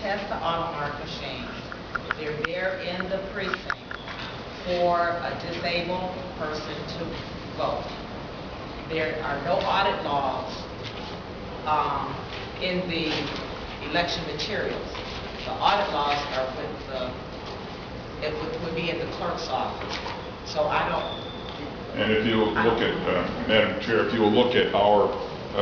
test the AutoMARK machines. They're there in the precinct for a disabled person to vote. There are no audit laws in the election materials. The audit laws are with the, it would be in the clerk's office. So I don't. And if you look at, Madam Chair, if you will look at our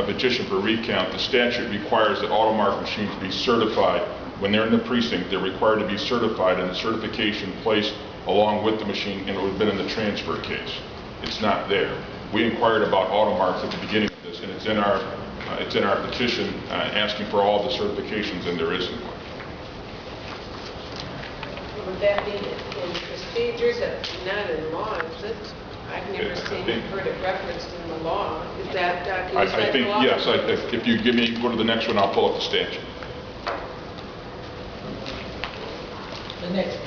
petition for recount, the statute requires that AutoMARK machines be certified. When they're in the precinct, they're required to be certified, and the certification placed along with the machine, and it would have been in the transfer case. It's not there. We inquired about AutoMARKs at the beginning of this, and it's in our petition asking for all the certifications, and there isn't one. Would that be in procedures? That's not in law, is it? I've never heard it referenced in the law. Is that I think law? Yes. If you give me, go to the next one, I'll pull up the statute. The next one.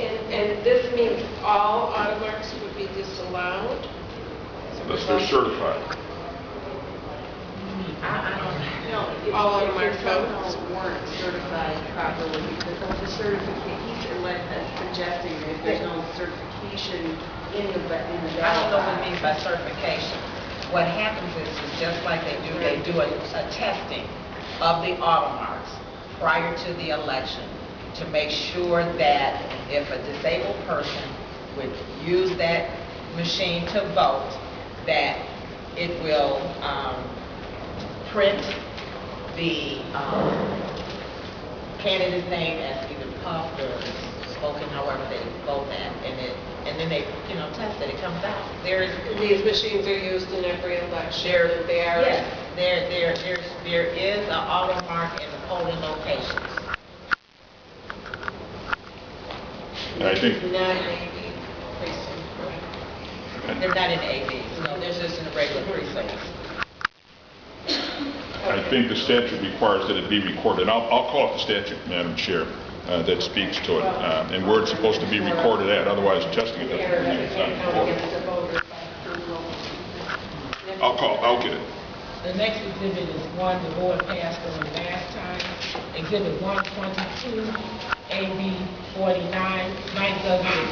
And this means all AutoMARKs would be disallowed? Unless they're certified. I don't know. All AutoMARK votes weren't certified properly because of the certification. He's suggesting that if there's no certification in the ballot. I don't know what it means by certification. What happens is just like they do a testing of the AutoMARKs prior to the election to make sure that if a disabled person would use that machine to vote, that it will print the candidate's name as either puffed or spoken, however they vote that, and then they test it. It comes out. These machines are used in every election. Yes, there is an AutoMARK in the polling locations. And I think not an AV precinct, correct? They're not in AVs. No, they're just in the regular precincts. I think the statute requires that it be recorded. I'll call up the statute, Madam Chair, that speaks to it, and where it's supposed to be recorded at. Otherwise, testing it doesn't mean it's not recorded. I'll get it. The next exhibit is one the board passed on last time. Exhibit 122, AB 49, Mike Douglas.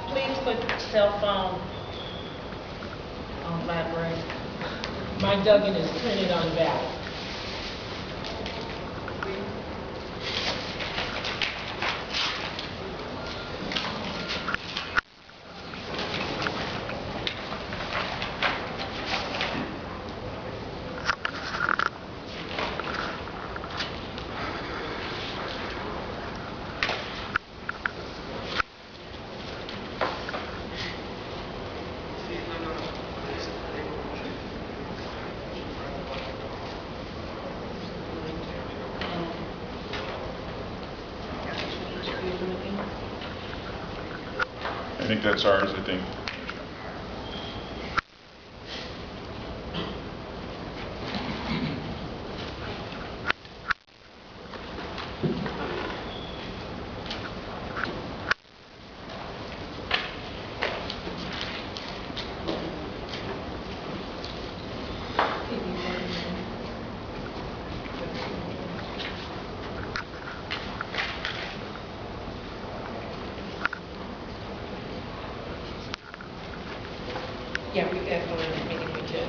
Please put cell phone on library. Mike Duggan is printed on ballot. I think that's ours, I think. Yeah, we got one in the meeting we did.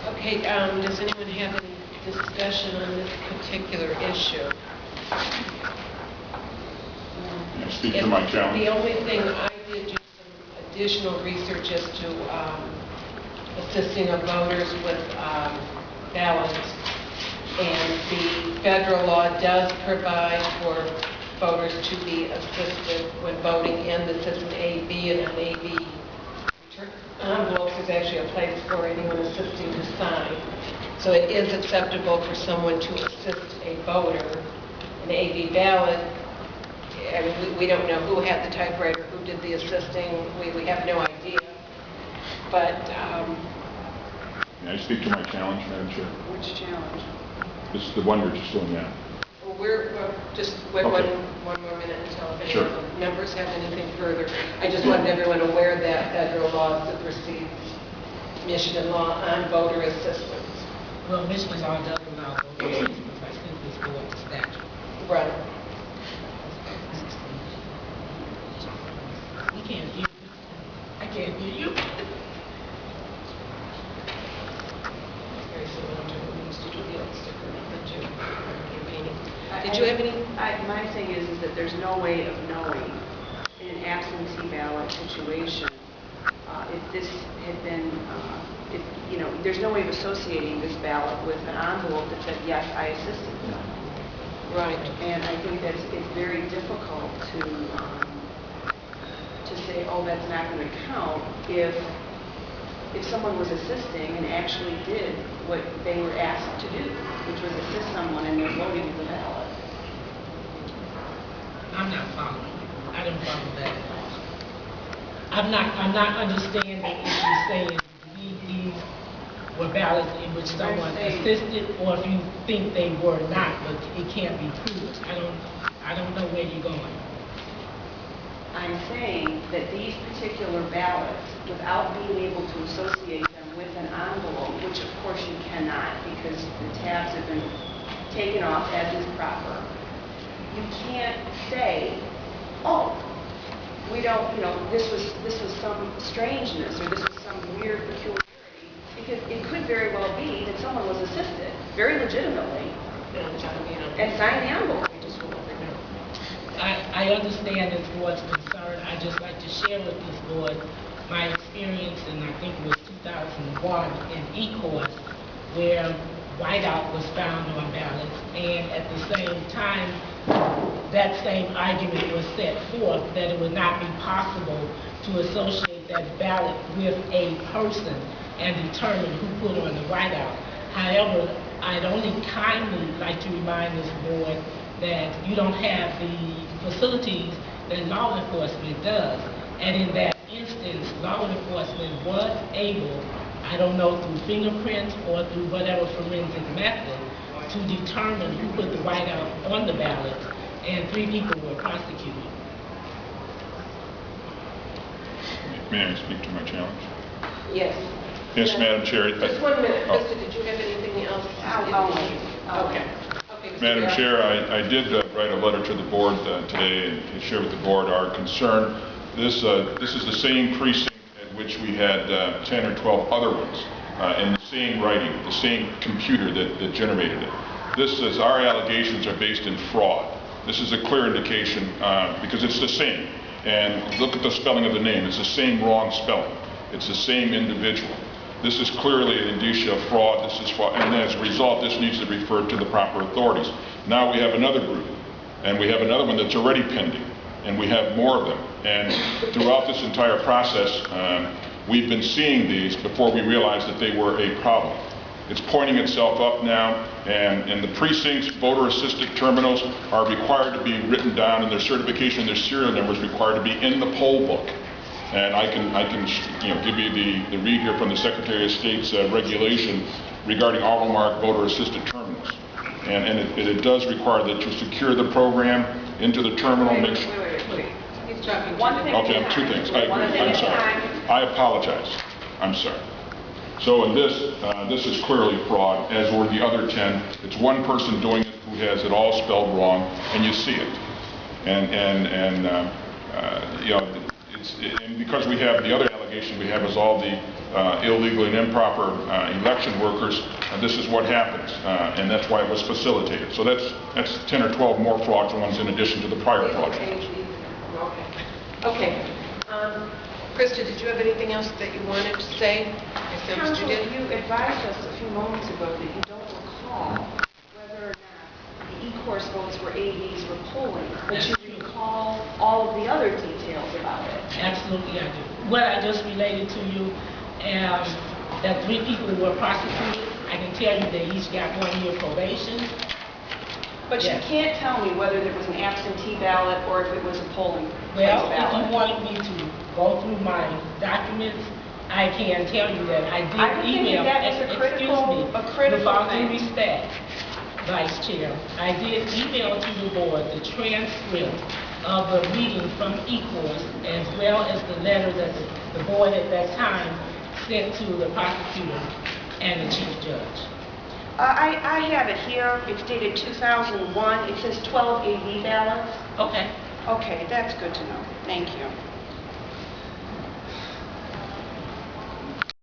Okay, does anyone have any discussion on this particular issue? I speak to my challenge. The only thing I did just some additional research as to assisting of voters with ballots, and the federal law does provide for voters to be assisted when voting in the system AB, and an AB envelope is actually a place for anyone assisting to sign. So it is acceptable for someone to assist a voter. An AB ballot, I mean, we don't know who had the typewriter, who did the assisting. We have no idea. But May I speak to my challenge, Madam Chair? Which challenge? This is the one we're just doing now. Well, we're just wait Okay. one more minute until if any Sure. of the members have anything further. I just wanted everyone aware that federal law supersedes Michigan law on voter assistance. Well, Michigan law does allow voter assistance. I think this go up to statute. Right. We can't hear you. I can't hear you. Very similar to what we used to do the old sticker campaigning. Did you have any? My thing is that there's no way of knowing in an absentee ballot situation if this had been, there's no way of associating this ballot with an envelope that said, yes, I assisted them. Right. And I think that it's very difficult to say, oh, that's not going to count if someone was assisting and actually did what they were asked to do, which was assist someone in their voting of the ballot. I'm not following you. I don't follow that at all. I'm not understanding if you're saying these were ballots in which someone assisted, or if you think they were not, but it can't be proved. I don't know where you're going. I'm saying that these particular ballots, without being able to associate them with an envelope, which of course you cannot because the tabs have been taken off as is proper, you can't say, oh, we don't, this was some strangeness or this was some weird peculiarity, because it could very well be that someone was assisted very legitimately and signed the envelope. I understand this board's concern. I just like to share with this board my experience in, I think it was 2001, in E-course, where whiteout was found on ballots, and at the same time, that same argument was set forth that it would not be possible to associate that ballot with a person and determine who put on the whiteout. However, I'd only kindly like to remind this board that you don't have the facilities that law enforcement does. And in that instance, law enforcement was able, I don't know through fingerprints or through whatever forensic method, to determine who put the whiteout on the ballot, and 3 people were prosecuted. May I speak to my challenge? Yes. Yes, Madam Chair. Just 1 minute. Oh. Krista, did you have anything else? Okay. Madam Mr. Chair, I did write a letter to the board today and share with the board our concern. This is the same precinct at which we had 10 or 12 other ones, and the same writing, the same computer that generated it. Our allegations are based in fraud. This is a clear indication because it's the same. And look at the spelling of the name. It's the same wrong spelling. It's the same individual. This is clearly an indicia of fraud. This is fraud, and as a result, this needs to be referred to the proper authorities. Now we have another group, and we have another one that's already pending, and we have more of them. And throughout this entire process, we've been seeing these before we realized that they were a problem. It's pointing itself up now, and the precincts, voter-assisted terminals are required to be written down, and their certification and their serial numbers required to be in the poll book. And I can give you the read here from the Secretary of State's regulation regarding AutoMARK voter-assisted terminals. And it does require that you secure the program into the terminal. Wait. He's talking one thing. Okay, 2 things. I agree. I'm sorry. I apologize. I'm sorry. So in this is clearly fraud, as were the other 10. It's one person doing it who has it all spelled wrong, and you see it. And because we have the other allegation we have is all the illegal and improper election workers, this is what happens, and that's why it was facilitated. So that's 10 or 12 more fraudulent ones in addition to the prior fraudulent ones. Okay. Krista, did you have anything else that you wanted to say? Counsel, you advised us a few moments ago that you don't recall whether or not the e-course votes were ABs were polling, but you recall all of the other details about it. Absolutely, I do. What I just related to you, that 3 people were prosecuted, I can tell you they each got 1 year probation. But you can't tell me whether there was an absentee ballot or if it was a polling place Well, ballot. if you wanted me to go through my documents, I can tell you that I did I would think email, that was a critical with all due thing. respect, Vice Chair, I did email to the board the transcript of the reading from E-course, as well as the letter that the board at that time sent to the prosecutor and the chief judge. I have it here. It's dated 2001. It says 12 AV ballots. Okay. Okay, that's good to know. Thank you.